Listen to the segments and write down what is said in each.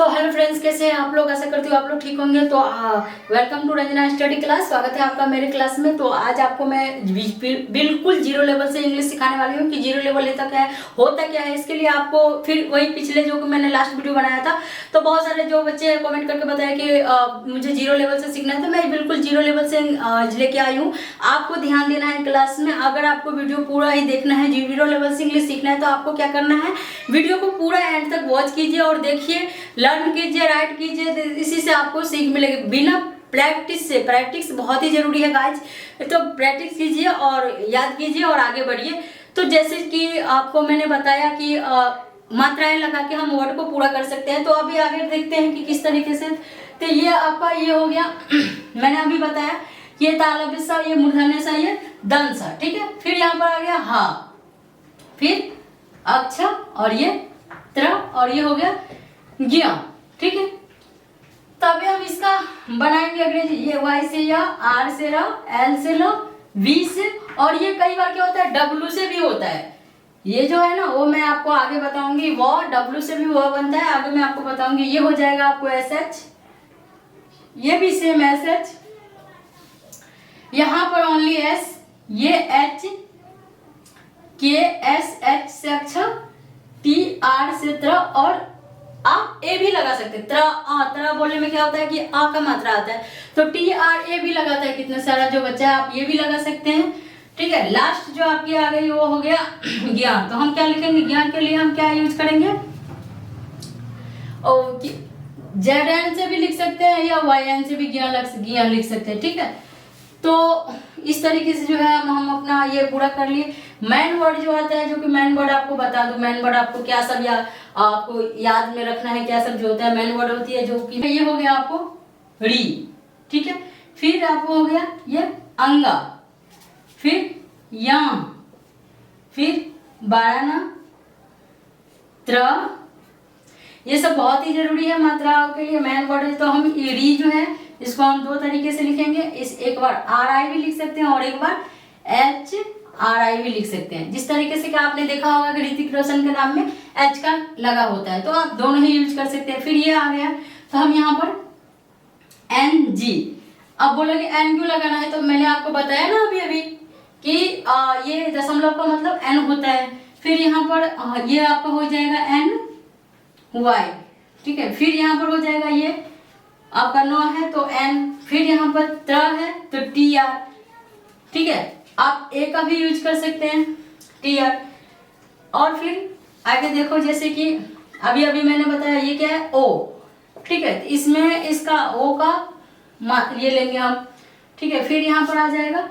तो hello friends, कैसे हैं आप लोग। आशा करती हूँ आप लोग ठीक होंगे। तो welcome to Ranjana study class. स्वागत है आपका मेरे क्लास में। तो आज आपको मैं बिल्कुल जीरो लेवल से इंग्लिश सिखाने वाली हूँ कि जीरो लेवल होता क्या है। इसके लिए आपको फिर वही पिछले जो मैंने लास्ट वीडियो बनाया था, तो बहुत सारे जो बच्चे कमेंट करके बताया कि मुझे जीरो लेवल से सीखना है, तो मैं बिल्कुल जीरो लेवल से लेके आई हूँ। आपको ध्यान देना है क्लास में। अगर आपको वीडियो पूरा ही देखना है, जीरो लेवल से इंग्लिश सीखना है, तो आपको क्या करना है, वीडियो को पूरा एंड तक वॉच कीजिए और देखिए, लर्न कीजिए, राइट कीजिए। इसी से आपको सीख मिलेगी। बिना प्रैक्टिस से, प्रैक्टिस बहुत ही जरूरी है गाइज। तो प्रैक्टिस कीजिए और याद कीजिए और आगे बढ़िए। तो जैसे कि आपको मैंने बताया कि मात्राएं लगा के हम वर्ड को पूरा कर सकते हैं। तो अभी आगे देखते हैं कि किस तरीके से। तो ये आपका ये हो गया मैंने अभी बताया, ये तालव्य सा, ये मूर्धन्य सा, ये दंत सा, ठीक है। फिर यहाँ पर आ गया हा, फिर अक्ष और ये त्र, और ये हो गया ज्ञ, ठीक है। तब हम इसका बनाएंगे अंग्रेजी। ये वाई से या, आर से र, एल से ल, वी से, और ये कई बार क्या होता है डब्ल्यू से भी होता है। ये जो है ना वो मैं आपको आगे बताऊंगी। वो डब्ल्यू से भी वो बनता है, आगे मैं आपको बताऊंगी। ये हो जाएगा आपको एस एच, ये भी सेम एस एच, यहां पर ओनली एस, ये एच, के एस एच से अक्षर, टी आर से त्र, और आप ए भी लगा सकते हैं। त्र बोलने में क्या होता है कि आ का मात्रा आता है, तो टी आर ए भी लगाता है कितना सारा जो बच्चा है, आप ये भी लगा सकते हैं, ठीक है। लास्ट जो आपकी आ गई वो हो गया ज्ञान। तो हम क्या लिखेंगे, ज्ञान के लिए हम क्या यूज करेंगे, जेड एन से भी लिख सकते हैं या वाई एन से भी ज्ञान लिख सकते हैं, ठीक है। तो इस तरीके से जो है हम अपना ये पूरा कर लिए। मैन वर्ड जो आता है, जो कि मैन वर्ड आपको बता दूं, मैन वर्ड आपको क्या सब आपको याद में रखना है, क्या सब जो होता है मैन वर्ड होती है, जो कि ये हो गया आपको री, ठीक है। फिर आपको हो गया ये अंगा, फिर या, फिर बाराना, त्र, ये सब बहुत ही जरूरी है मात्राओं के लिए, मैन वर्ड। तो हम री जो है इसको हम दो तरीके से लिखेंगे। इस एक बार आर आई भी लिख सकते हैं और एक बार एच आर आई भी लिख सकते हैं। जिस तरीके से कि आपने देखा होगा कि ऋतिक रोशन के नाम में एच का लगा होता है, तो आप दोनों ही यूज कर सकते हैं। फिर ये आ गया, तो हम यहाँ पर एन जी। अब बोलोगे एन क्यों लगाना है, तो मैंने आपको बताया ना अभी कि ये दशमलव का मतलब एन होता है। फिर यहाँ पर ये आपका हो जाएगा एन वाई, ठीक है। फिर यहाँ पर हो जाएगा ये आपका 9 है तो एन, फिर यहाँ पर त्र है तो टी आर, ठीक है। आप ए का भी यूज कर सकते हैं, टी आर। और फिर आगे देखो, जैसे कि अभी मैंने बताया ये क्या है ओ, ठीक है। इसमें इसका ओ का ये लेंगे हम, ठीक है। फिर यहाँ पर आ जाएगा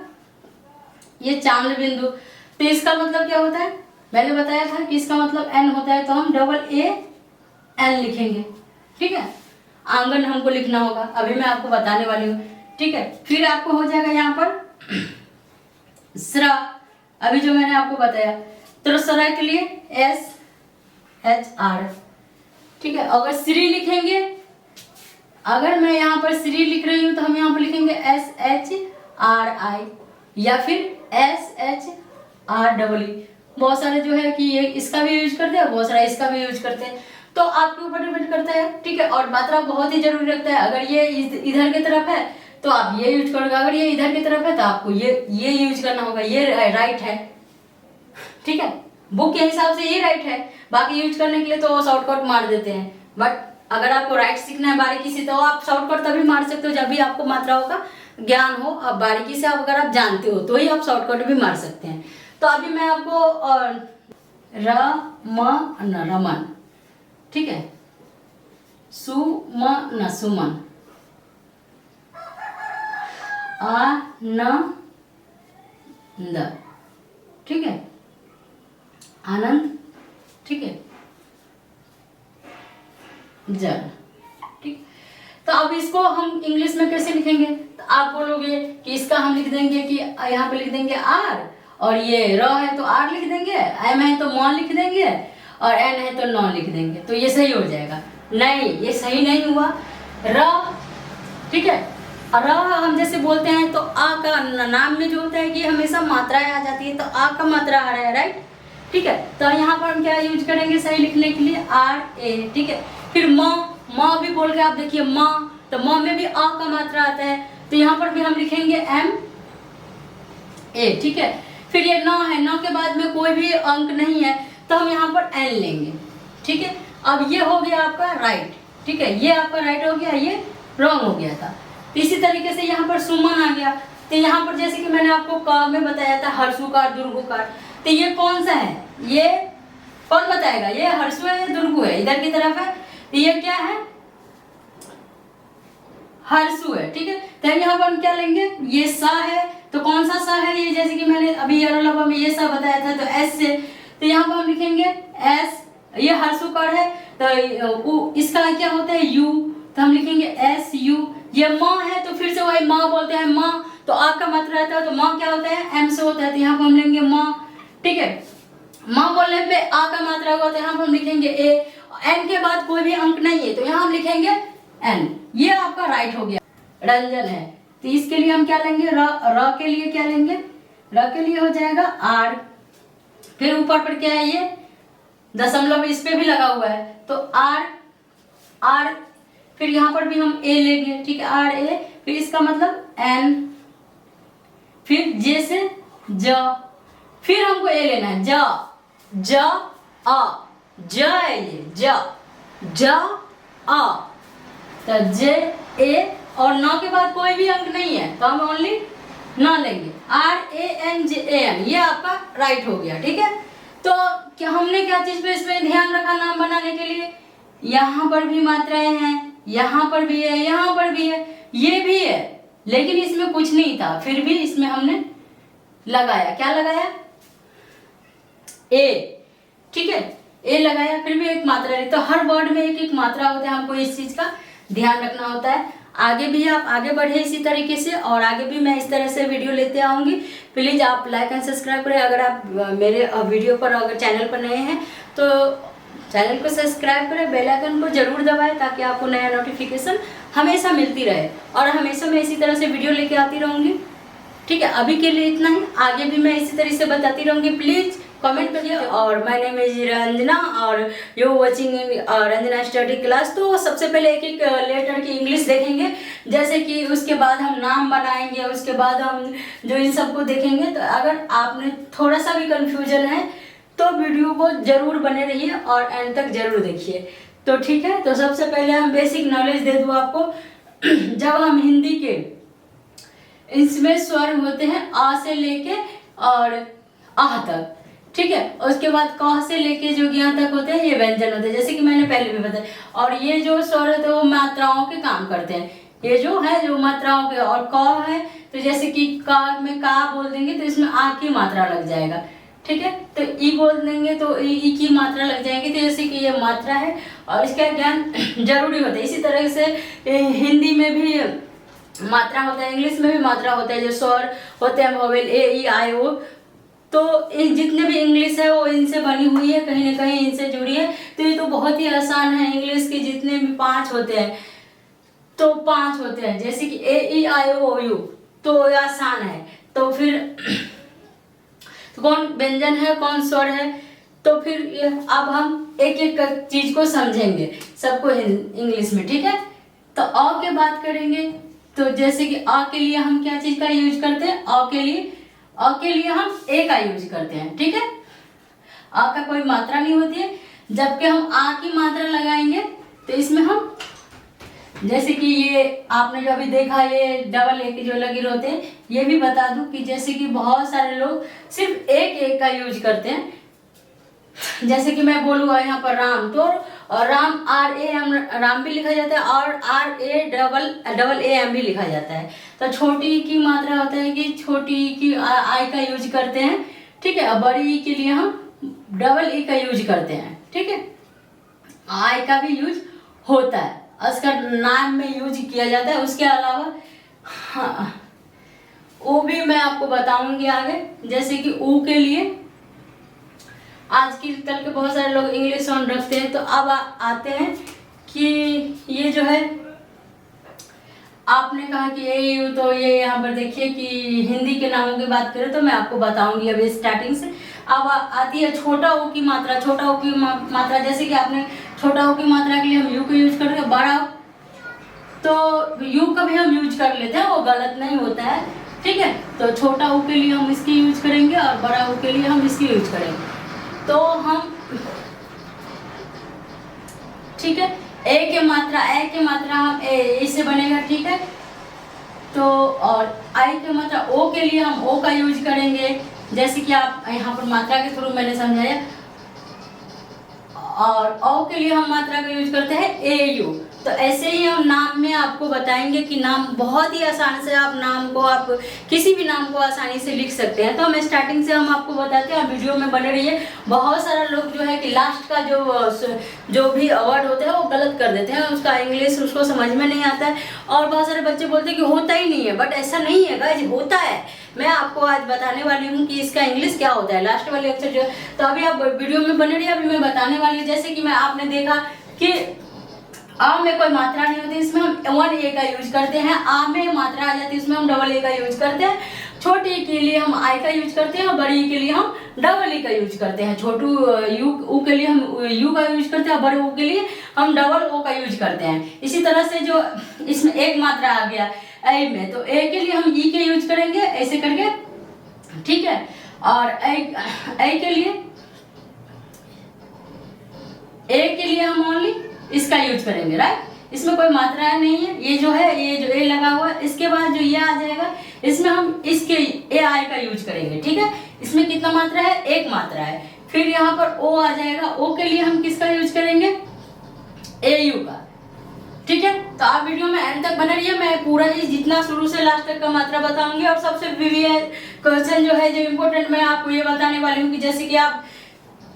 ये चांद्र बिंदु। तो इसका मतलब क्या होता है, मैंने बताया था कि इसका मतलब एन होता है, तो हम डबल ए एन लिखेंगे, ठीक है। आंगन हमको लिखना होगा, अभी मैं आपको बताने वाली हूँ, ठीक है। फिर आपको हो जाएगा यहाँ पर स्रा, अभी जो मैंने आपको बताया। तो स्रा के लिए एस एच आर, ठीक है। अगर श्री लिखेंगे, अगर मैं यहाँ पर श्री लिख रही हूँ तो हम यहाँ पर लिखेंगे एस एच आर आई, या फिर S H R double E. बहुत सारे जो है कि ये इसका भी यूज करते हैं, बहुत सारा इसका भी यूज करते हैं, तो आपके ऊपर डिपेंड करता है, ठीक है। और मात्रा बहुत ही जरूरी रखता है। अगर ये इधर की तरफ है तो आप ये यूज करोगे, अगर ये इधर की तरफ है तो आपको ये यूज करना होगा। ये राइट है, ठीक है, बुक के हिसाब से ये राइट है। बाकी यूज करने के लिए तो शॉर्टकट मार देते हैं, बट अगर आपको राइट सीखना है बारीकी से, तो आप शॉर्टकट तभी मार सकते हो जब भी आपको मात्राओं का ज्ञान हो। अब बारीकी से अगर आप जानते हो तो ही आप शॉर्टकट भी मार सकते हैं। तो अभी मैं आपको रमन, ठीक है, सुमन सुमन, आनंद, ठीक है, आनंद, ठीक है, जल, ठीक। तो अब इसको हम इंग्लिश में कैसे लिखेंगे, तो आप बोलोगे कि इसका हम लिख देंगे कि यहाँ पे लिख देंगे आर, और ये र है तो आर लिख देंगे, एम है तो म लिख देंगे, और एन है तो 9 लिख देंगे, तो ये सही हो जाएगा। नहीं, ये सही नहीं हुआ। र, ठीक है, र हम जैसे बोलते हैं तो आ का नाम में जो होता है कि हमेशा मात्राएं आ जाती है, तो आ का मात्रा आ रहा है, राइट, ठीक है। तो यहाँ पर हम क्या यूज करेंगे सही लिखने के लिए, आर ए, ठीक है। फिर म माँ भी बोल के आप देखिए माँ, तो माँ में भी आ का मात्रा आता है, तो यहाँ पर भी हम लिखेंगे एम ए, ठीक है। फिर ये न है, न के बाद में कोई भी अंक नहीं है तो हम यहाँ पर एन लेंगे, ठीक है। अब ये हो गया आपका राइट, ठीक है, ये आपका राइट हो गया, ये रॉन्ग हो गया था। तो इसी तरीके से यहाँ पर सुमन आ गया, तो यहाँ पर जैसे कि मैंने आपको का में बताया था हर्षुकार दुर्गुकार, तो ये कौन सा है, ये कौन बताएगा, ये हर्षु है या दुर्गु है, इधर की तरफ है, तो ये क्या है, हर्षु है, ठीक है। तो यहाँ पर हम क्या लेंगे, ये सा है, तो कौन सा सा है ये, जैसे कि मैंने अभी यरोलवा में ये सा बताया था, तो एस से, तो यहाँ पर हम लिखेंगे एस, ये हर्षुकार है तो इसका क्या होता है यू, तो हम लिखेंगे एस यू। ये माँ है तो फिर से वही माँ बोलते हैं माँ, तो आ का मात्रा रहता है, तो माँ क्या होता है एम से होता है, तो यहाँ पर हम लेंगे माँ, ठीक है। माँ बोलने पे आ का मात्रा होगा, तो यहाँ पर हम लिखेंगे ए, एन के बाद कोई भी अंक नहीं है तो यहाँ हम लिखेंगे एन, ये आपका राइट हो गया। रंजन है, तो इसके लिए हम क्या लेंगे, र के लिए क्या लेंगे, र के लिए हो जाएगा आर, फिर ऊपर पर क्या है ये दशमलव इस पे भी लगा हुआ है, तो आर आर, फिर यहाँ पर भी हम ए लेंगे, ठीक है, आर ए, फिर इसका मतलब एन, फिर जे से ज, फिर हमको ए लेना है ज, ज आ, ज है ये ज आ, तो जे ए, और न के बाद कोई भी अंक नहीं है तो हम ओनली न लेंगे, R A N J A N, ये आपका राइट हो गया, ठीक है। तो क्या हमने क्या चीज पे इसमें ध्यान रखा नाम बनाने के लिए, यहाँ पर भी मात्राएं हैं, यहाँ पर भी है, यहाँ पर भी है, ये भी है, लेकिन इसमें कुछ नहीं था, फिर भी इसमें हमने लगाया, क्या लगाया ए, ठीक है, ए लगाया, फिर भी एक मात्रा रही, तो हर वर्ड में एक एक मात्रा होता है, हमको इस चीज का ध्यान रखना होता है। आगे भी आप आगे बढ़े इसी तरीके से, और आगे भी मैं इस तरह से वीडियो लेते आऊँगी। प्लीज़ आप लाइक एंड सब्सक्राइब करें, अगर आप मेरे वीडियो पर अगर चैनल पर नए हैं तो चैनल को सब्सक्राइब करें, बेल आइकन को जरूर दबाएं ताकि आपको नया नोटिफिकेशन हमेशा मिलती रहे, और हमेशा मैं इसी तरह से वीडियो लेके आती रहूँगी, ठीक है। अभी के लिए इतना ही, आगे भी मैं इसी तरह से बताती रहूँगी। प्लीज़ कमेंट करिए। और माय नेम इज रंजना और you watching Ranjana study class. तो सबसे पहले एक एक लेटर की इंग्लिश देखेंगे, जैसे कि उसके बाद हम नाम बनाएंगे, उसके बाद हम जो इन सबको देखेंगे। तो अगर आपने थोड़ा सा भी कंफ्यूजन है तो वीडियो को जरूर बने रहिए और एंड तक जरूर देखिए। तो ठीक है, तो सबसे पहले हम बेसिक नॉलेज दे दूँ आपको। जब हम हिंदी के इसमें स्वर होते हैं आ से लेके और आह तक, ठीक है, उसके बाद क से लेके जो ज्ञ तक होते हैं ये व्यंजन होते हैं, जैसे कि मैंने पहले भी बताया। और ये जो स्वर होते हैं वो मात्राओं के काम करते हैं, ये जो है जो मात्राओं के। और क है तो जैसे कि का में का बोल देंगे तो इसमें आ की मात्रा लग जाएगा, ठीक है। तो ई बोल देंगे तो ई की मात्रा लग जाएगी, तो जैसे कि ये मात्रा है और इसका ज्ञान जरूरी होता है। इसी तरह से हिंदी में भी मात्रा होता है, इंग्लिश में भी मात्रा होता है, जो स्वर होते हैं वोवेल ए ई आई ओ। तो जितने भी इंग्लिश है वो इनसे बनी हुई है, कहीं ना कहीं इनसे जुड़ी है। तो ये तो बहुत ही आसान है। इंग्लिश के जितने भी 5 होते हैं तो 5 होते हैं, जैसे कि ए ई आई ओ यू, तो ये आसान है। तो फिर तो कौन व्यंजन है कौन स्वर है, तो फिर अब हम एक एक चीज को समझेंगे सबको इंग्लिश में, ठीक है। तो अ के बात करेंगे, तो जैसे कि अ के लिए हम क्या चीज का यूज करते हैं, अ के लिए हम ए का यूज करते हैं, ठीक है। अ का कोई मात्रा नहीं होती है, जबकि हम आ की मात्रा लगाएंगे तो इसमें हम, जैसे कि ये आपने जो अभी देखा ये डबल ए के जो लगे होते हैं, ये भी बता दूं कि जैसे कि बहुत सारे लोग सिर्फ एक का यूज करते हैं। जैसे कि मैं बोलूँगा यहाँ पर राम, तो Ram R A M Ram भी लिखा जाता है और R A double A M भी लिखा जाता है। तो छोटी की मात्रा होता है कि छोटी की आई का यूज करते हैं, ठीक है। और बड़ी के लिए हम डबल ई का यूज करते हैं, ठीक है। आई का भी यूज होता है, उसका नाम में यूज किया जाता है। उसके अलावा हाँ, वो भी मैं आपको बताऊंगी आगे। जैसे कि ऊ के लिए आज की कल के बहुत सारे लोग इंग्लिश ऑन रखते हैं। तो अब आते हैं कि ये जो है आपने कहा कि ये यू, तो ये यहाँ पर देखिए कि हिंदी के नामों की बात करें तो मैं आपको बताऊंगी अभी स्टार्टिंग से। अब आती है छोटा ऊ की मात्रा। छोटा ऊ की मात्रा, जैसे कि आपने छोटा ऊ की मात्रा के लिए हम यू को यूज करते हैं, बड़ा तो यू का भी हम यूज कर लेते हैं, वो गलत नहीं होता है, ठीक है। तो छोटा ऊ के लिए हम इसकी यूज करेंगे और बड़ा ऊ के लिए हम इसकी यूज करेंगे। तो हम, ठीक है, ए की मात्रा हम ए से बनेगा, ठीक है। तो और आई की मात्रा ओ के लिए हम ओ का यूज करेंगे, जैसे कि आप यहाँ पर मात्रा के थ्रू मैंने समझाया। और औ के लिए हम मात्रा का यूज करते हैं ए यू। तो ऐसे ही हम नाम में आपको बताएंगे कि नाम बहुत ही आसान से आप नाम को, आप किसी भी नाम को आसानी से लिख सकते हैं। तो हम स्टार्टिंग से हम आपको बताते हैं, वीडियो में बने रहिए। बहुत सारा लोग जो है कि लास्ट का जो भी वर्ड होता है वो गलत कर देते हैं, उसका इंग्लिश उसको समझ में नहीं आता है। और बहुत सारे बच्चे बोलते हैं कि होता ही नहीं है, बट ऐसा नहीं है गाइस, होता है। मैं आपको आज बताने वाली हूँ कि इसका इंग्लिश क्या होता है, लास्ट वाले अक्षर जो। तो अभी आप वीडियो में बने रहिए, अभी मैं बताने वाली हूँ। जैसे कि आपने देखा कि आ में कोई मात्रा नहीं होती, इसमें हम 1 का यूज करते हैं। आ में मात्रा आ जाती है, इसमें हम डबल ए का यूज करते हैं। छोटी के लिए हम आई का यूज करते हैं और बड़ी के लिए हम डबल ई का यूज करते हैं। छोटू ऊ के लिए हम यू का यूज करते हैं और बड़े ऊ के लिए हम डबल ओ का यूज करते हैं। इसी तरह से जो इसमें एक मात्रा आ गया ए में, तो ए के लिए हम ई के यूज करेंगे ऐसे करके, ठीक है। और ए के लिए हम ओनली इसका यूज करेंगे, राइट। इसमें कोई मात्रा नहीं है, ये जो है, ये जो ए लगा हुआ है, इसके बाद जो ये आ जाएगा, इसमें हम इसके ए आई का यूज करेंगे, ठीक है। इसमें कितना मात्रा है, एक मात्रा है। फिर यहाँ पर ओ आ जाएगा, ओ के लिए हम किसका यूज करेंगे, ए यू का, ठीक है। तो आप वीडियो में एंड तक बने रहिए, मैं पूरा ही जितना शुरू से लास्ट तक का मात्रा बताऊंगी। और सबसे क्वेश्चन जो है, जो इम्पोर्टेंट, मैं आपको ये बताने वाली हूँ कि जैसे कि आप,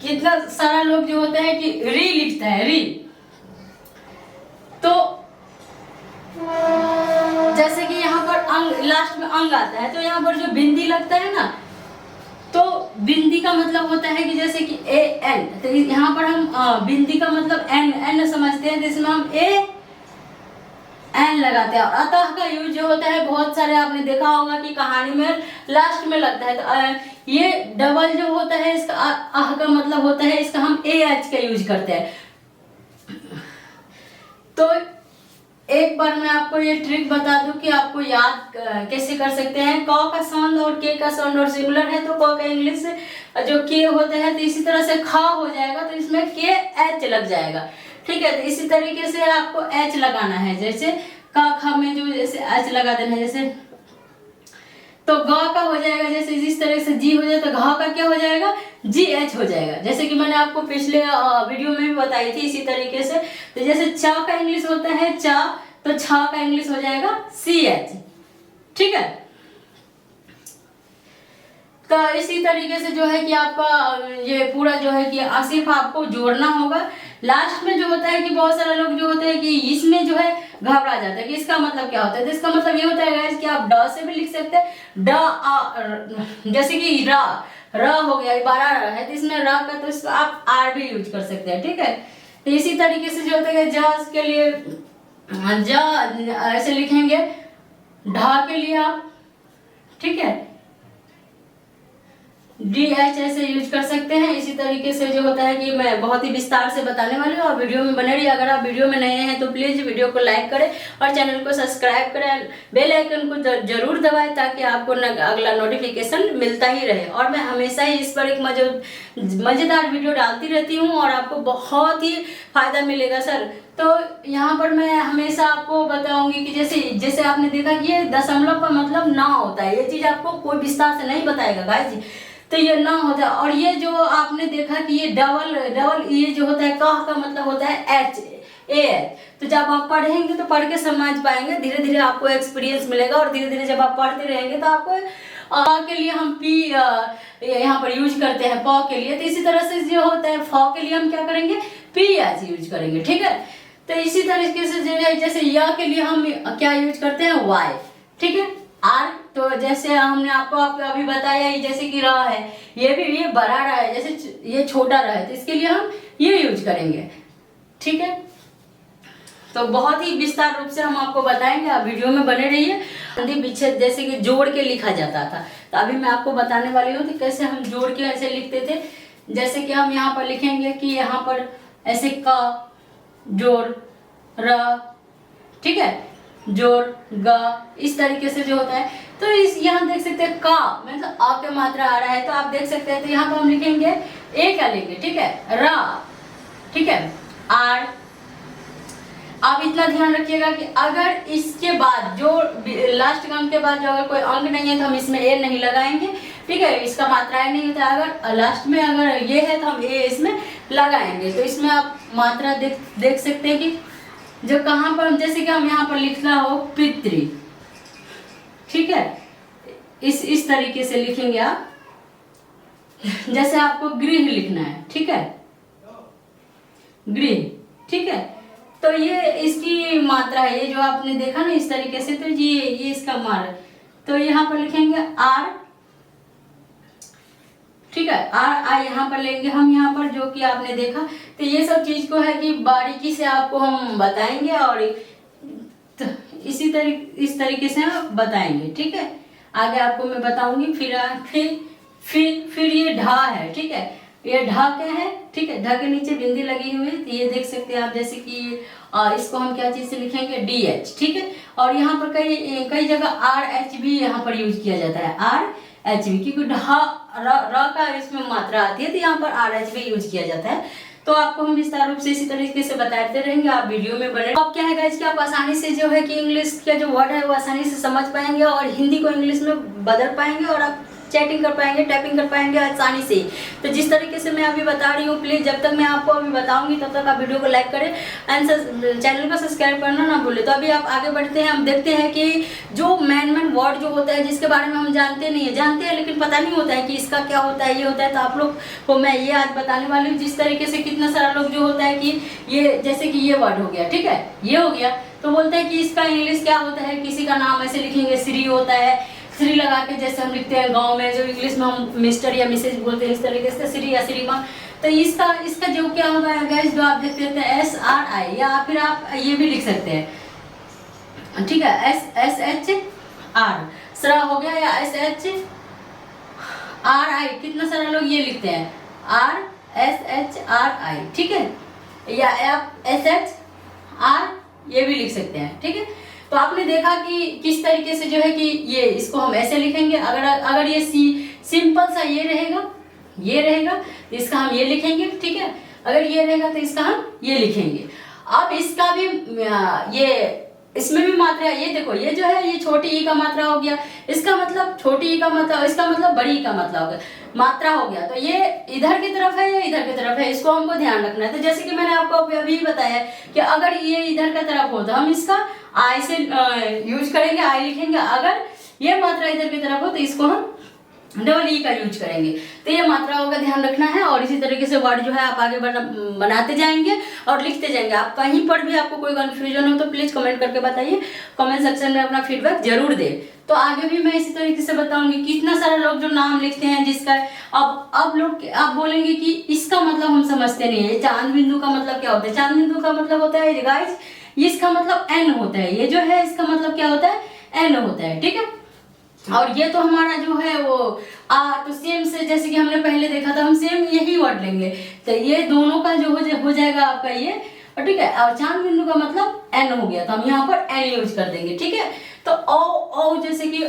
कितना सारा लोग जो होता है कि री लिखता है, री। तो जैसे कि यहाँ पर अंग, लास्ट में अंग आता है, तो यहाँ पर जो बिंदी लगता है ना, तो बिंदी का मतलब होता है कि जैसे कि ए एन, तो यहाँ पर हम बिंदी का मतलब एन समझते हैं, तो इसमें हम ए एन लगाते हैं। और अतः का यूज जो होता है, बहुत सारे आपने देखा होगा कि कहानी में लास्ट में लगता है। तो ये डबल जो होता है, इसका अह का मतलब होता है, इसका हम ए एच का यूज करते हैं। तो एक बार मैं आपको ये ट्रिक बता दूं कि आपको याद कैसे कर सकते हैं। क का साउंड और के का साउंड और सिंगुलर है, तो क का इंग्लिश से जो के होता है, तो इसी तरह से ख हो जाएगा, तो इसमें के एच लग जाएगा, ठीक है। तो इसी तरीके से आपको एच लगाना है, जैसे क ख में जो जैसे एच लगा देना है, जैसे तो ग का हो जाएगा, जैसे जिस तरह से जी हो जाए, तो घ का क्या हो जाएगा, जी एच हो जाएगा, जैसे कि मैंने आपको पिछले वीडियो में भी बताई थी इसी तरीके से। तो जैसे चा का इंग्लिश होता है चा, तो छा का इंग्लिश हो जाएगा सी एच, ठीक है। तो इसी तरीके से जो है कि आपका ये पूरा जो है कि सिर्फ आपको जोड़ना होगा। लास्ट में जो होता है कि बहुत सारे लोग जो होते हैं कि इसमें जो है घबरा जाता है कि इसका मतलब क्या होता है। तो इसका मतलब ये होता है गाइस कि आप ड से भी लिख सकते हैं, जैसे कि र हो गया, 12 र है, तो इसमें र का तो इसको आप आर भी यूज कर सकते हैं, ठीक है। तो इसी तरीके से जो होता है ज के लिए ज ऐसे लिखेंगे, ढ के लिए आप, ठीक है, डी एच ऐसे यूज कर सकते हैं। इसी तरीके से जो होता है कि मैं बहुत ही विस्तार से बताने वाली हूँ, और वीडियो में बने रहिए। अगर आप वीडियो में नए हैं तो प्लीज वीडियो को लाइक करें और चैनल को सब्सक्राइब करें, बेल आइकन को जरूर दबाएं, ताकि आपको अगला नोटिफिकेशन मिलता ही रहे। और मैं हमेशा ही इस पर एक मजेदार वीडियो डालती रहती हूँ और आपको बहुत ही फायदा मिलेगा सर। तो यहाँ पर मैं हमेशा आपको बताऊंगी कि जैसे आपने देखा कि ये दशमलव का मतलब ना होता है, ये चीज आपको कोई विस्तार से नहीं बताएगा गाइस जी। तो ये ना होता है। और ये जो आपने देखा कि ये डबल ये जो होता है, कह का मतलब होता है एच, ए एच। तो जब आप पढ़ेंगे तो पढ़ के समझ पाएंगे, धीरे धीरे आपको एक्सपीरियंस मिलेगा, और धीरे धीरे जब आप पढ़ते रहेंगे तो आपको के लिए हम पी यहाँ पर यूज करते हैं, प के लिए। तो इसी तरह से जो होता है फ के लिए हम क्या करेंगे, पी एच यूज करेंगे, ठीक है। तो इसी तरीके से जैसे य के लिए हम क्या यूज करते हैं, वाई, ठीक है। आर, तो जैसे हमने आपको अभी बताया ही, जैसे कि र है, ये बड़ा र है, जैसे ये छोटा र है, तो इसके लिए हम ये यूज करेंगे, ठीक है। तो बहुत ही विस्तार रूप से हम आपको बताएंगे, आप वीडियो में बने रहिए। संधि विच्छेद जैसे कि जोड़ के लिखा जाता था, तो अभी मैं आपको बताने वाली हूँ कि कैसे हम जोड़ के ऐसे लिखते थे। जैसे कि हम यहाँ पर लिखेंगे कि यहाँ पर ऐसे क जोड़ र, ठीक है। जोड़, ग, इस तरीके से जो होता है। तो इस यहाँ देख सकते हैं का मतलब आ के मात्रा आ रहा है, तो आप देख सकते हैं। तो यहाँ पर हम लिखेंगे ए का लेंगे, ठीक है, रा, ठीक है, आर। आप इतना ध्यान रखिएगा कि अगर इसके बाद जो लास्ट अंक के बाद जो अगर कोई अंक नहीं है तो हम इसमें ए नहीं लगाएंगे, ठीक है, इसका मात्राएं नहीं होता। अगर लास्ट में अगर ये है तो हम ए इसमें लगाएंगे। तो इसमें आप मात्रा देख सकते हैं कि जो कहाँ पर, जैसे कि हम यहाँ पर लिखना हो पितृ, ठीक है, इस तरीके से लिखेंगे आप। जैसे आपको गृह लिखना है, ठीक है, गृह, ठीक है, तो ये इसकी मात्रा है, ये जो आपने देखा ना इस तरीके से, तो ये इसका मात्रा। तो यहाँ पर लिखेंगे आर, ठीक है, आर आई यहाँ पर लेंगे हम, यहाँ पर जो कि आपने देखा। तो ये सब चीज को है कि बारीकी से आपको हम बताएंगे और तो इस तरीके से हम बताएंगे, ठीक है। आगे आपको मैं बताऊंगी। फिर ये ढा है, ठीक है, ये ढा क्या है, ठीक है, ढा के नीचे बिंदी लगी हुई है, तो ये देख सकते हैं आप। जैसे कि इसको हम क्या चीज से लिखेंगे, डी एच, ठीक है। और यहाँ पर कई जगह आर एच भी यहाँ पर यूज किया जाता है, आर एच भी, क्योंकि ढा र का इसमें मात्रा आती है, तो यहाँ पर आर एच भी यूज किया जाता है। तो आपको हम विस्तार रूप से इसी तरीके से बताते रहेंगे, आप वीडियो में बने। अब क्या है गाइस कि आप आसानी से जो है कि इंग्लिश का जो वर्ड है वो आसानी से समझ पाएंगे और हिंदी को इंग्लिश में बदल पाएंगे और आप चैटिंग कर पाएंगे, टाइपिंग कर पाएंगे आसानी से। तो जिस तरीके से मैं अभी बता रही हूँ, प्लीज जब तक मैं आपको अभी बताऊंगी तब तक आप वीडियो को लाइक करें एंड चैनल को सब्सक्राइब करना ना भूलें। तो अभी आप आगे बढ़ते हैं, हम देखते हैं कि जो मेन वर्ड जो होता है जिसके बारे में हम जानते नहीं है, जानते हैं लेकिन पता नहीं होता है कि इसका क्या होता है, ये होता है। तो आप लोग को मैं ये आज बताने वाली हूँ। जिस तरीके से कितना सारा लोग जो होता है कि ये जैसे कि ये वर्ड हो गया, ठीक है, ये हो गया, तो बोलते हैं कि इसका इंग्लिश क्या होता है, किसी का नाम ऐसे लिखेंगे श्री होता है, श्री लगा के जैसे हम लिखते हैं गांव में, जो इंग्लिश में हम मिस्टर या मिसेज बोलते हैं, इस तरीके से श्री या श्रीमान। तो इसका जो क्या होगा गाइस, जो आप देखते हैं एस आर आई, या फिर आप ये भी लिख सकते हैं, ठीक है, एस एच आर सरा हो गया, या एस एच आर आई, कितना सारा लोग ये लिखते हैं आर एस एच आर आई, ठीक है, या आप एस एच आर ये भी लिख सकते हैं, ठीक है। तो आपने देखा कि किस तरीके से जो है कि ये इसको हम ऐसे लिखेंगे। अगर ये सिंपल सा ये रहेगा तो इसका हम ये लिखेंगे, ठीक है। अगर ये रहेगा तो इसका हम ये लिखेंगे। अब इसका भी ये इसमें भी मात्रा है, ये देखो, ये जो है ये छोटी ई का मात्रा हो गया, इसका मतलब छोटी ई का मतलब, इसका मतलब बड़ी ई का मतलब हो गया, मात्रा हो गया। तो ये इधर की तरफ है या इधर की तरफ है, इसको हमको ध्यान रखना है। तो जैसे कि मैंने आपको अभी बताया कि अगर ये इधर की तरफ हो तो हम इसका आई से यूज करेंगे, आई लिखेंगे। अगर ये मात्रा इधर की तरफ हो तो इसको हम डबल ई का यूज करेंगे। तो ये मात्राओं का ध्यान रखना है और इसी तरीके से वर्ड जो है आप आगे बनाते जाएंगे और लिखते जाएंगे। आप कहीं पर भी आपको कोई कंफ्यूजन हो तो प्लीज कमेंट करके बताइए, कमेंट सेक्शन में अपना फीडबैक जरूर दे। तो आगे भी मैं इसी तरीके से बताऊंगी। कितना सारा लोग जो नाम लिखते हैं जिसका अब लोग आप बोलेंगे कि इसका मतलब हम समझते नहीं है, चांद बिंदु का मतलब क्या होता है। चांद बिंदु का मतलब होता है गाइस, इसका मतलब एन होता है। ये जो है इसका मतलब क्या होता है, एन होता है, ठीक है। और ये तो हमारा जो है वो तो सेम से जैसे कि हमने पहले देखा था, हम सेम यही वर्ड लेंगे। तो ये दोनों का जो हो जाएगा आपका ये, और ठीक है। और चांद बिंदु का मतलब एन हो गया, तो हम यहाँ पर एन यूज कर देंगे, ठीक है। तो ओ जैसे कि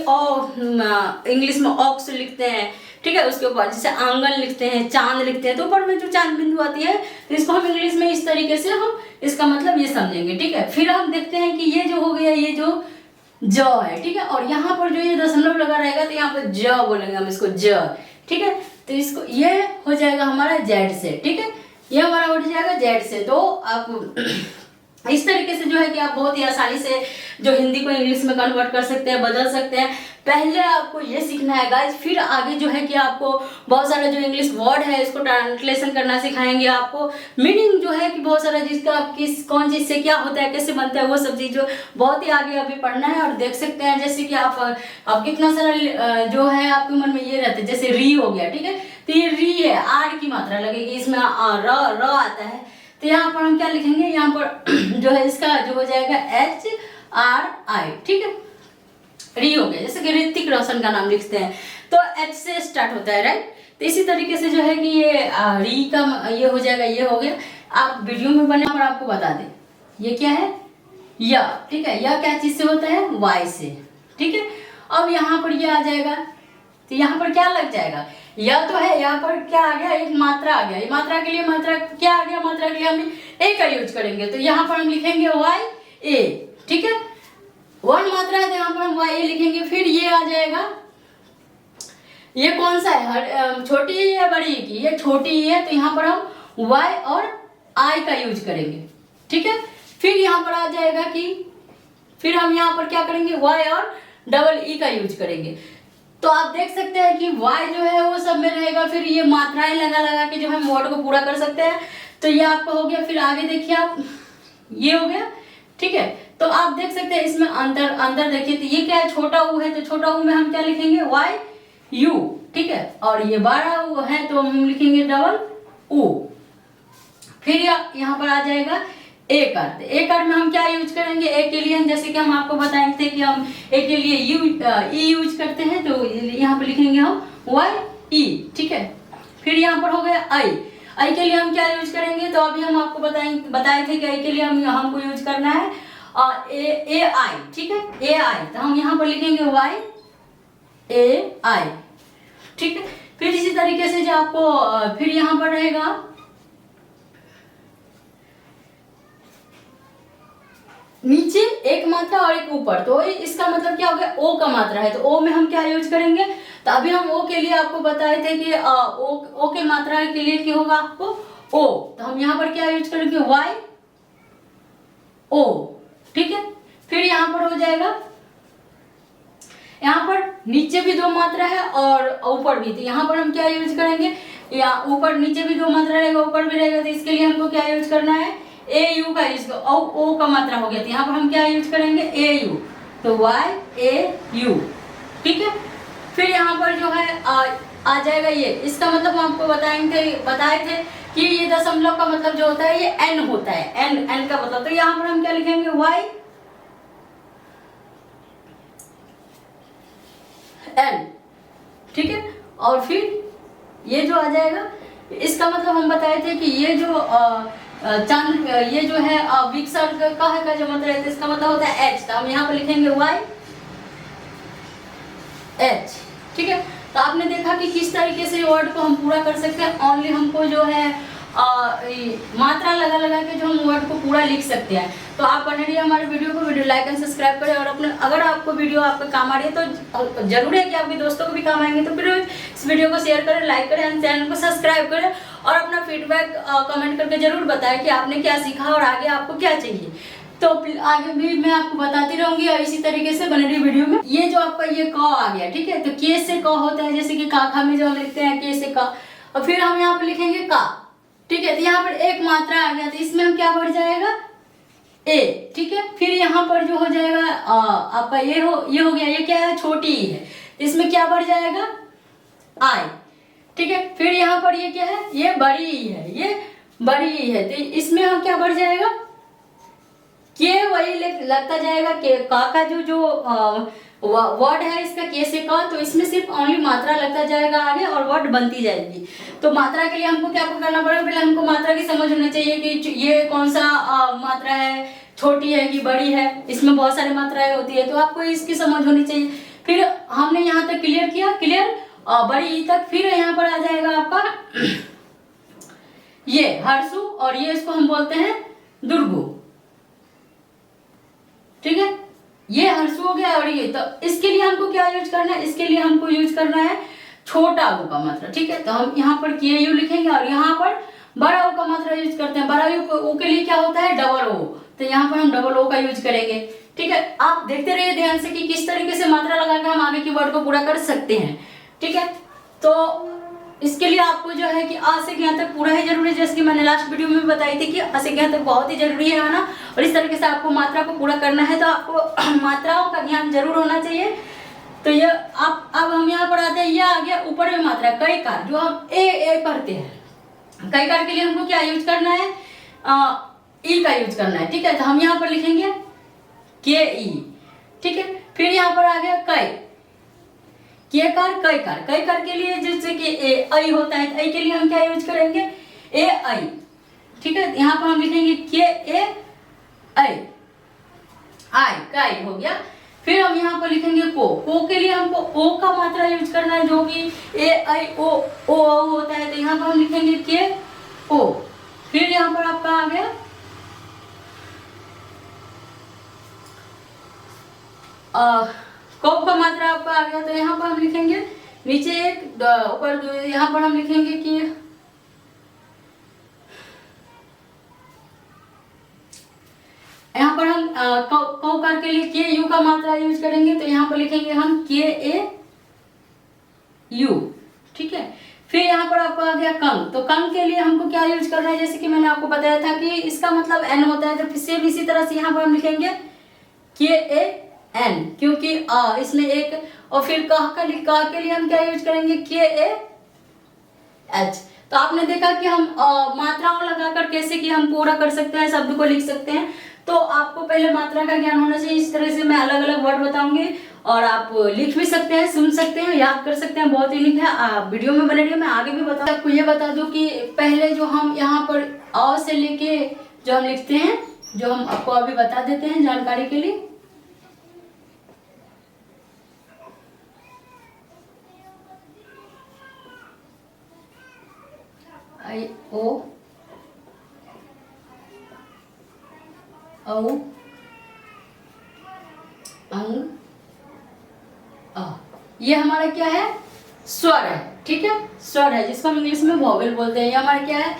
इंग्लिश में ऑक्स लिखते हैं, ठीक है। उसके ऊपर जैसे आंगन लिखते हैं, चांद लिखते हैं, तो ऊपर में जो चांद बिंदु आती है तो इसको हम इंग्लिश में इस तरीके से हम इसका मतलब ये समझेंगे, ठीक है। फिर हम देखते हैं कि ये जो हो गया, ये जो ज है, ठीक है। और यहाँ पर जो ये दशमलव लगा रहेगा तो यहाँ पर ज बोलेंगे हम इसको, ज, ठीक है। तो इसको ये हो जाएगा हमारा जेड से, ठीक है। ये हमारा हो जाएगा जेड से। तो आप इस तरीके से जो है कि आप बहुत ही आसानी से जो हिंदी को इंग्लिश में कन्वर्ट कर सकते हैं, बदल सकते हैं। पहले आपको ये सीखना है गाइस, फिर आगे जो है कि आपको बहुत सारा जो इंग्लिश वर्ड है इसको ट्रांसलेशन करना सिखाएंगे। आपको मीनिंग जो है कि बहुत सारा जिसका कौन चीज से क्या होता है, कैसे बनता है, वो सब चीज जो बहुत ही आगे अभी पढ़ना है। और देख सकते हैं जैसे कि आप कितना सारा जो है आपके मन में ये रहता है, जैसे री हो गया, ठीक है। तो ये री है, आर की मात्रा लगेगी इसमें, र आता है। तो यहाँ पर हम क्या लिखेंगे, यहाँ पर जो है इसका जो हो जाएगा एच आर आई, ठीक है। री हो गया, जैसे कि ऋतिक रोशन का नाम लिखते हैं तो एच से स्टार्ट होता है, राइट। तो इसी तरीके से जो है कि ये री का ये हो जाएगा, ये हो गया। आप वीडियो में बने और आपको बता दें ये क्या है, या, ठीक है, यह क्या चीज से होता है, वाई से, ठीक है। अब यहाँ पर ये आ जाएगा, तो यहाँ पर क्या लग जाएगा, यह तो है, यहाँ पर क्या आ गया, एक मात्रा आ गया, ये मात्रा के लिए मात्रा क्या आ गया, मात्रा के लिए हम ए का यूज करेंगे, तो यहाँ पर हम लिखेंगे वाई ए, ठीक है, वन मात्रा है तो यहाँ पर हम वाई ए लिखेंगे। फिर ये आ जाएगा, ये कौन सा है, छोटी है या बड़ी की, ये छोटी है, तो यहाँ पर हम वाई और आई का यूज करेंगे, ठीक है। फिर यहाँ पर आ जाएगा कि फिर हम यहाँ पर क्या करेंगे, वाई और डबल ई का यूज करेंगे। तो आप देख सकते हैं कि वाई जो है वो सब में रहेगा, फिर ये मात्राएं लगा लगा के जो हम वर्ड को पूरा कर सकते हैं। तो ये आपका हो गया। फिर आगे देखिए आप, ये हो गया, ठीक है। तो आप देख सकते हैं इसमें अंदर देखिए, तो ये क्या है, छोटा ऊ है, तो छोटा ऊ में हम क्या लिखेंगे, वाई यू, ठीक है। और ये बड़ा ऊ है तो हम लिखेंगे डबल ऊ। फिर यहाँ पर आ जाएगा ए कार्ड। ए कार्ड में हम क्या यूज करेंगे, ए के लिए जैसे कि हम आपको बताए थे कि हम ए के लिए ई यूज करते हैं, तो यहाँ पर लिखेंगे हम वाई ई, ठीक है। फिर यहाँ पर हो गया आई। आई के लिए हम क्या यूज करेंगे, तो अभी हम आपको बताए थे कि आई के लिए हमको यूज करना है ए आई, ठीक है, ए आई। तो हम यहाँ पर लिखेंगे वाई ए आई, ठीक है। फिर इसी तरीके से जो आपको फिर यहाँ पर रहेगा नीचे एक मात्रा और एक ऊपर, तो इसका मतलब क्या हो गया, ओ का मात्रा है, तो ओ में हम क्या यूज करेंगे। तो अभी हम ओ के लिए आपको बताए थे कि ओ के मात्रा के लिए क्या होगा आपको ओ, तो हम यहाँ पर क्या यूज करेंगे, वाई ओ, ठीक है। फिर यहाँ पर हो जाएगा, यहाँ पर नीचे भी दो मात्रा है और ऊपर भी, तो यहाँ पर हम क्या यूज करेंगे, या ऊपर नीचे भी दो मात्रा रहेगा, ऊपर भी रहेगा, तो इसके लिए हमको क्या यूज करना है, ए यू का यूज, ओ का मात्रा हो गया, तो यहाँ पर हम क्या यूज करेंगे, ए यू, तो वाई ए यू, ठीक है। फिर यहाँ पर जो है आ जाएगा ये, इसका मतलब हम आपको बताए थे कि ये दशमलव का मतलब जो होता है ये एन होता है, एन का मतलब, तो यहाँ पर हम क्या लिखेंगे, वाई एन, ठीक है। और फिर ये जो आ जाएगा, इसका मतलब हम बताए थे कि ये जो चांद, ये जो है विकर्ण का जो मतलब है, इसका मतलब होता है एच, तो हम यहाँ पर लिखेंगे वाई एच, ठीक है। तो आपने देखा कि किस तरीके से वर्ड को हम पूरा कर सकते हैं, ओनली हमको जो है मात्रा लगा लगा के जो हम वर्ड को पूरा लिख सकते हैं। तो आप बने रहिए हमारे वीडियो लाइक एंड सब्सक्राइब करें, और अपने अगर आपको वीडियो आपके काम आ रही है तो जरूर है कि आपके दोस्तों को भी काम आएंगे, तो फिर इस वीडियो को शेयर करें, लाइक करें एंड चैनल को सब्सक्राइब करें, और अपना फीडबैक कमेंट करके जरूर बताएं कि आपने क्या सीखा और आगे आपको क्या चाहिए। तो आगे भी मैं आपको बताती रहूंगी, और इसी तरीके से बने रही वीडियो में। ये जो आपका ये क आ गया, ठीक है, तो के से क होता है, जैसे कि काखा में जो हम लिखते हैं के से क, और फिर हम यहाँ पे लिखेंगे का, ठीक है। तो यहाँ पर एक मात्रा आ गया, तो इसमें हम क्या बढ़ जाएगा, ए, ठीक है। फिर यहाँ पर जो हो जाएगा आपका ये हो गया, ये क्या है, छोटी है, तो इसमें क्या बढ़ जाएगा, आई, ठीक है। फिर यहाँ पर ये क्या है, ये बड़ी है, ये बड़ी है, तो इसमें हम क्या बढ़ जाएगा, के वही लगता जाएगा, के का जो वर्ड है इसका के से का, तो इसमें सिर्फ ओनली मात्रा लगता जाएगा आगे और वर्ड बनती जाएगी। तो मात्रा के लिए हमको क्या करना पड़ेगा, पहले हमको मात्रा की समझ होनी चाहिए कि ये कौन सा मात्रा है, छोटी है कि बड़ी है, इसमें बहुत सारी मात्राएं होती है, तो आपको इसकी समझ होनी चाहिए। फिर हमने यहाँ तक क्लियर किया, क्लियर बड़ी ई तक। फिर यहाँ पर आ जाएगा आपका ये हर्षु, और ये इसको हम बोलते हैं दुर्गु, ठीक है। ये हर्षु हो गया, और ये, तो इसके लिए हमको क्या यूज करना है, इसके लिए हमको यूज करना है छोटा ऊ का मात्रा, ठीक है। तो हम यहाँ पर के यू लिखेंगे, और यहाँ पर बड़ा ऊ का मात्रा यूज करते हैं। बड़ा ऊ के लिए क्या होता है, डबल ओ, तो यहाँ पर हम डबल ओ का यूज करेंगे, ठीक है। आप देखते रहिए ध्यान से कि किस तरीके से मात्रा लगाकर हम आगे की वर्ड को पूरा कर सकते हैं, ठीक है। तो इसके लिए आपको जो है कि आ से ज्ञ तक पूरा ही जरूरी है, जैसे कि मैंने लास्ट वीडियो में बताई थी कि आ से ज्ञ तक बहुत ही जरूरी है ना। और इस तरीके से आपको मात्रा को पूरा करना है, तो आपको मात्राओं का ध्यान जरूर होना चाहिए। तो ये अब हम यहाँ पर आते हैं, ये आ गया ऊपर में मात्रा कई कार, जो हम ए पढ़ते हैं। कई कार के लिए हमको क्या यूज करना है, ई का यूज करना है, ठीक है। तो हम यहाँ पर लिखेंगे के ई, ठीक है। फिर यहाँ पर आ गया कई, के कार कई कार, कई कार के लिए जैसे कि ए आई होता है, आई के लिए हम क्या यूज करेंगे, ए आई, ठीक है। यहाँ पर हम लिखेंगे के ए आई, आई, काई हो गया। फिर हम यहाँ पर लिखेंगे को के लिए हमको ओ का मात्रा यूज करना है, जो कि ए आई ओ ओ होता है, तो यहाँ पर हम लिखेंगे के ओ। फिर यहाँ पर आपका आ गया कौ का मात्रा आपका आ गया, तो यहाँ पर हम लिखेंगे नीचे एक, ऊपर यहाँ पर हम लिखेंगे कि यहाँ पर हम कौकार के लिए के यू का मात्रा यूज करेंगे, तो यहाँ पर लिखेंगे हम के ए यू, ठीक है। फिर यहाँ पर आपको आ गया कंग, तो कंग के लिए हमको क्या यूज करना है, जैसे कि मैंने आपको बताया था कि इसका मतलब एन होता है, तो फिर सेम इसी तरह से यहाँ पर हम लिखेंगे के ए एन, क्योंकि इसमें एक, और फिर कह के लिए हम क्या यूज करेंगे के ए एच। तो आपने देखा कि हम मात्राओं लगाकर कैसे कि हम पूरा कर सकते हैं, शब्द को लिख सकते हैं। तो आपको पहले मात्रा का ज्ञान होना चाहिए। इस तरह से मैं अलग अलग वर्ड बताऊंगी और आप लिख भी सकते हैं, सुन सकते हैं, याद कर सकते हैं, बहुत यूनिक है। आप वीडियो में बने रहिए, मैं आगे भी बताऊँ। आपको ये बता दूं कि पहले जो हम यहाँ पर अ से लेके जो हम लिखते हैं, जो हम आपको अभी बता देते हैं जानकारी के लिए। आई ओ औ अंग अ, ये हमारा क्या है, स्वर है, ठीक है, स्वर है, जिसको हम इंग्लिश में वोवेल बोलते हैं। ये हमारा क्या है,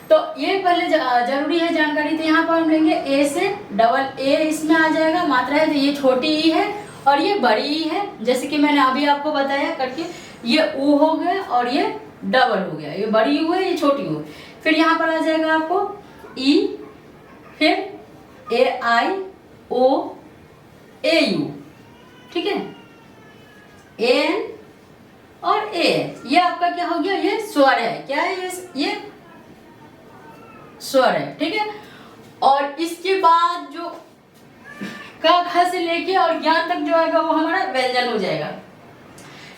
तो ये पहले जरूरी है जानकारी। तो यहाँ पर हम लेंगे ए से, डबल ए इसमें आ जाएगा, मात्रा है तो ये छोटी ई है और ये बड़ी ई है, जैसे कि मैंने अभी आपको बताया करके। ये ऊ हो गया और ये डबल हो गया, ये बड़ी यू है, ये छोटी यू है। फिर यहाँ पर आ जाएगा आपको ई, फिर ए आई ओ ए यू, ठीक है, एन और ए, ये आपका क्या हो गया, ये स्वर है। क्या है ये स्वर है, ठीक है। और इसके बाद जो क ख से लेके और ज्ञान तक जो आएगा वो हमारा व्यंजन हो जाएगा।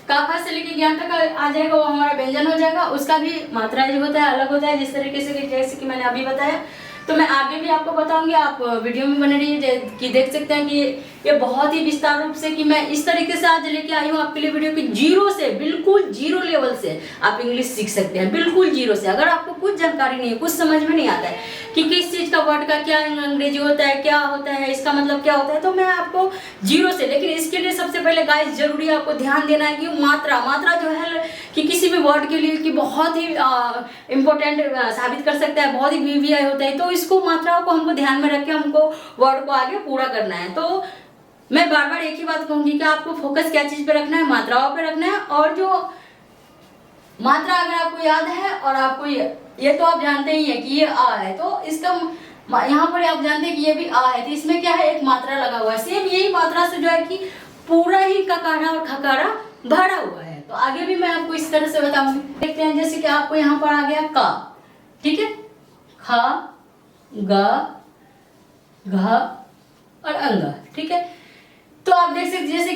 क ख से लेके ज्ञान तक आ जाएगा, वो हमारा व्यंजन हो जाएगा। उसका भी मात्रा जो होता है अलग होता है, जिस तरीके से जैसे कि मैंने अभी बताया। तो मैं आगे भी आपको बताऊंगी, आप वीडियो में बने रहिए कि देख सकते हैं कि ये बहुत ही विस्तार रूप से कि मैं इस तरीके से आज लेके आई हूँ आपके लिए वीडियो की जीरो से, बिल्कुल जीरो लेवल से आप इंग्लिश सीख सकते हैं, बिल्कुल जीरो से। अगर आपको कुछ जानकारी नहीं है, कुछ समझ में नहीं आता है कि किस चीज का वर्ड का क्या अंग्रेजी होता है, क्या होता है, इसका मतलब क्या होता है, तो मैं आपको जीरो से, लेकिन इसके लिए सबसे पहले गाइस जरूरी है आपको ध्यान देना है कि मात्रा जो है कि किसी भी वर्ड के लिए कि बहुत ही इम्पोर्टेंट साबित कर सकता है, बहुत ही वीवीआई होता है। तो इसको मात्राओं को हमको ध्यान में रख के हमको वर्ड को आगे पूरा करना है। तो मैं बार बार एक ही बात कहूंगी कि आपको फोकस क्या चीज पे रखना है, मात्राओं पे रखना है। और जो मात्रा अगर आपको याद है और आपको ये तो आप जानते ही है कि ये आ है, तो इसका यहाँ पर आप जानते हैं कि ये भी आ है, तो इसमें क्या है, एक मात्रा लगा हुआ है। सेम यही मात्रा से जो है कि पूरा ही ककारा और खकारा भरा हुआ है। तो आगे भी मैं आपको इस तरह से बताऊंगी। देखते हैं, जैसे कि आपको यहाँ पर आ गया का, ठीक है, खा ग घ और अंग, ठीक है। तो आप देख सकते जैसे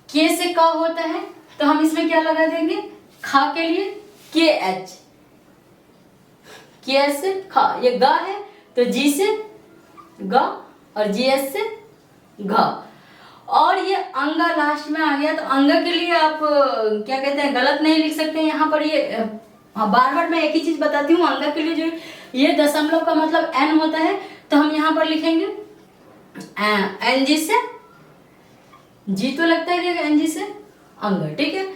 के से का होता है, तो हम इसमें क्या लगा देंगे, खा के लिए के एच, के एस से खा, ये ग है तो जी से ग और जी एस से घ। और ये अंगा लास्ट में आ गया, तो अंग के लिए आप क्या कहते हैं, गलत नहीं लिख सकते हैं। यहाँ पर ये बार बार मैं एक ही चीज बताती हूँ, अंग के लिए जो ये दशमलव का मतलब एन होता है, तो हम यहाँ पर लिखेंगे एन जी से, जी तो लगता है एन जी से अंग, ठीक है।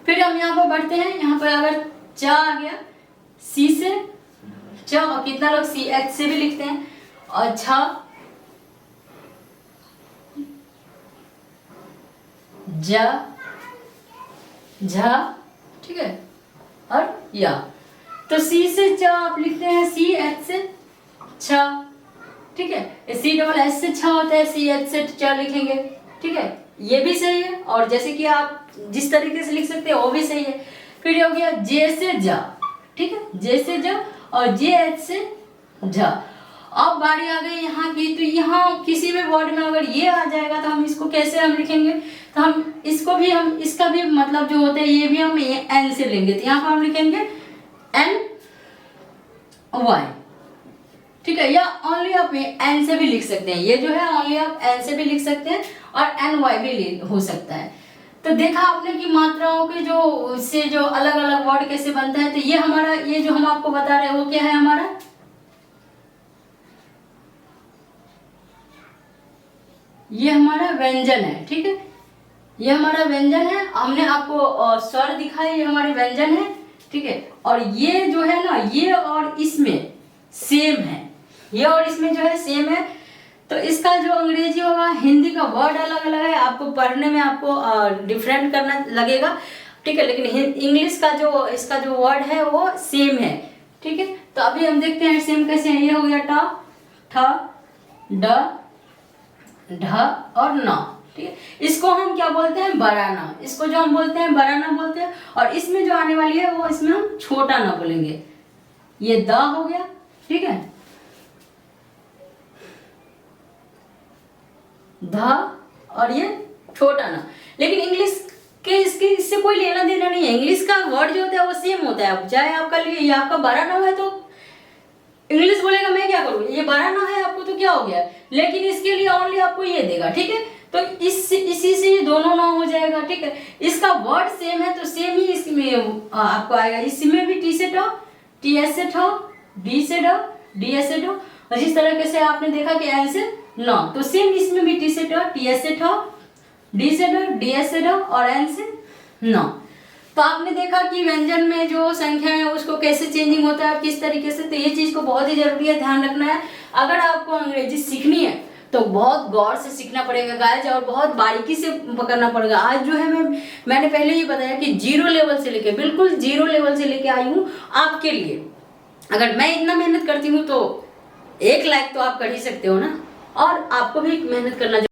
फिर हम यहाँ पर बढ़ते हैं, यहाँ पर अगर च आ गया, सी से च, और कितना लोग सी एच से भी लिखते हैं, और छ ज झ, ठीक है, और या। तो सी से च आप लिखते हैं सी एच से छ, ठीक है। सी डबल एच से छ होता है, सी एच से च लिखेंगे, ठीक है, ये भी सही है। और जैसे कि आप जिस तरीके से लिख सकते हैं वो भी सही है। फिर हो गया जे से जा, ठीक है, जे से जा और जे एच से झ। अब बारी आ गई यहाँ की, तो यहाँ किसी भी वर्ड में अगर ये आ जाएगा तो हम इसको कैसे हम लिखेंगे, तो हम इसको भी हम इसका भी मतलब जो होता है ये भी हम एन से लेंगे। तो यहाँ पर हम लिखेंगे एन वाई, ठीक है, या ओनली आप एन से भी लिख सकते हैं, ये जो है ओनली आप एन से भी लिख सकते हैं और एन वाई भी हो सकता है। तो देखा आपने कि मात्राओं के जो से जो अलग अलग वर्ड कैसे बनता है। तो ये हमारा, ये जो हम आपको बता रहे हैं वो क्या है हमारा, ये हमारा व्यंजन है। ठीक है, ये हमारा व्यंजन है, हमने आपको स्वर दिखाया, ये हमारे व्यंजन है। ठीक है, और ये जो है ना, ये और इसमें सेम है, ये और इसमें जो है सेम है। तो इसका जो अंग्रेजी होगा, हिंदी का वर्ड अलग अलग है, आपको पढ़ने में आपको डिफरेंट करना लगेगा। ठीक है, लेकिन इंग्लिश का जो इसका जो वर्ड है वो सेम है। ठीक है, तो अभी हम देखते हैं सेम कैसे है। ये हो गया ट, ठ, ड, ढ और न। ठीक है, इसको हम क्या बोलते हैं, बड़ा न, इसको जो हम बोलते हैं बड़ा न बोलते हैं। और इसमें जो आने वाली है वो इसमें हम छोटा न बोलेंगे। ये द हो गया। ठीक है, ध और ये छोटा न। लेकिन इंग्लिश के इससे कोई लेना देना नहीं है। इंग्लिश का वर्ड जो होता है वो सेम होता है। अब चाहे आपका लिए ये आपका बड़ा न है तो इंग्लिश बोलेगा मैं क्या करूँ, ये बड़ा न है आपको तो क्या हो गया, लेकिन इसके लिए ओनली आपको ये देगा। ठीक है, तो इसी से ये दोनों ना हो जाएगा। ठीक है, इसका वर्ड सेम है तो सेम ही इसमें आपको आएगा। इसमें भी टी से ट, टी एस से ठ, डी से ड, डी एस से ड। और जिस तरीके से आपने देखा कि एन से न, तो सेम इसमें भी टी से ट, टी एस से ठ, डी से ड, डी एस से ड और एन से न। तो आपने देखा कि व्यंजन में जो संख्या है उसको कैसे चेंजिंग होता है, किस तरीके से। तो ये चीज को बहुत ही जरूरी है, ध्यान रखना है। अगर आपको अंग्रेजी सीखनी है तो बहुत गौर से सीखना पड़ेगा गाइस, और बहुत बारीकी से पकड़ना पड़ेगा। आज जो है मैंने पहले ही बताया कि जीरो लेवल से लेके, बिल्कुल जीरो लेवल से लेके आई हूँ आपके लिए। अगर मैं इतना मेहनत करती हूँ तो 1 लाइक तो आप कर ही सकते हो ना, और आपको भी मेहनत करना